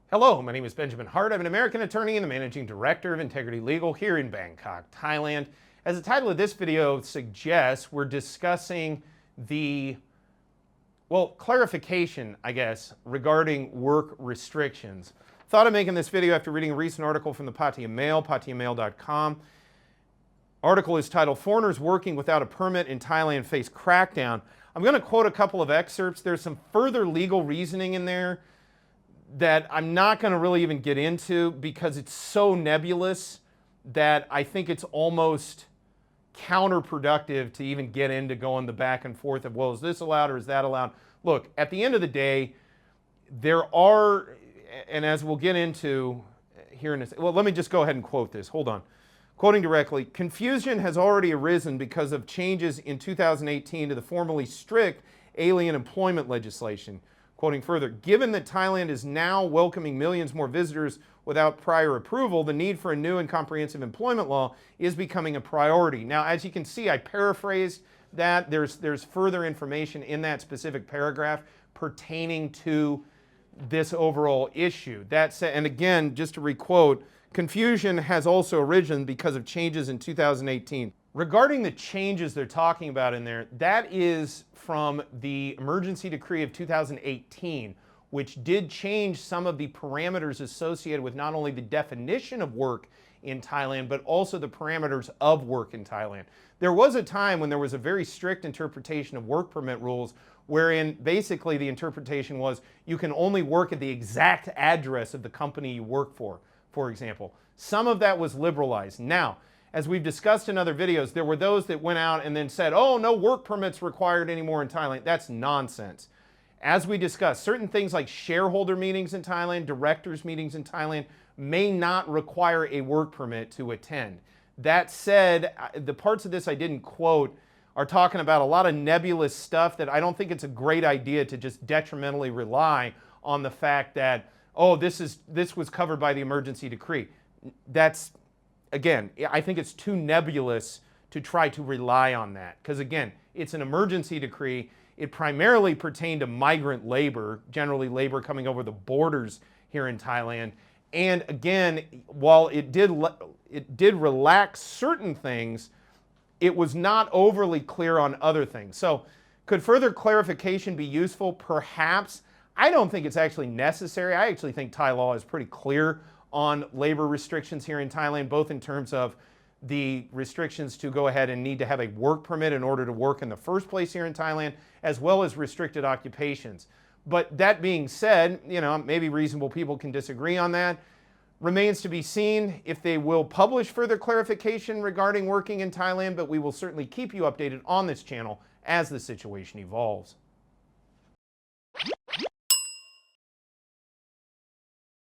Hello, my name is Benjamin Hart. I'm an American attorney and the managing director of Integrity Legal here in Bangkok, Thailand. As the title of this video suggests, we're discussing the, clarification, I guess, regarding work restrictions. Thought of making this video after reading a recent article from the Pattaya Mail, pattayamail.com. Article is titled, "Foreigners Working Without a Permit in Thailand Face Crackdown." I'm going to quote a couple of excerpts. There's some further legal reasoning in there that I'm not going to really even get into because it's so nebulous that I think it's almost counterproductive to even get into going the back and forth of, well, is this allowed or is that allowed? Look, at the end of the day, there are, and as we'll get into here in a second, well, let me just go ahead and quote this. Hold on. Quoting directly, "Confusion has already arisen because of changes in 2018 to the formerly strict alien employment legislation." Quoting further, "Given that Thailand is now welcoming millions more visitors without prior approval, the need for a new and comprehensive employment law is becoming a priority." Now, as you can see, I paraphrased that. There's further information in that specific paragraph pertaining to this overall issue. That said, and again, just to requote, "Confusion has also arisen because of changes in 2018. Regarding the changes they're talking about in there, that is from the emergency decree of 2018, which did change some of the parameters associated with not only the definition of work in Thailand, but also the parameters of work in Thailand. There was a time when there was a very strict interpretation of work permit rules, wherein basically the interpretation was you can only work at the exact address of the company you work for example. Some of that was liberalized. Now, as we've discussed in other videos, there were those that went out and then said, oh, no work permits required anymore in Thailand. That's nonsense. As we discussed, certain things like shareholder meetings in Thailand, directors meetings in Thailand may not require a work permit to attend. That said, the parts of this I didn't quote are talking about a lot of nebulous stuff that I don't think it's a great idea to just detrimentally rely on the fact that, oh, this was covered by the emergency decree. That's, again, I think it's too nebulous to try to rely on that. Because again, it's an emergency decree. It primarily pertained to migrant labor, generally labor coming over the borders here in Thailand. And again, while it did relax certain things, it was not overly clear on other things. So could further clarification be useful? Perhaps. I don't think it's actually necessary. I actually think Thai law is pretty clear on labor restrictions here in Thailand, both in terms of the restrictions to go ahead and need to have a work permit in order to work in the first place here in Thailand, as well as restricted occupations. But that being said, maybe reasonable people can disagree on that. Remains to be seen if they will publish further clarification regarding working in Thailand, but we will certainly keep you updated on this channel as the situation evolves.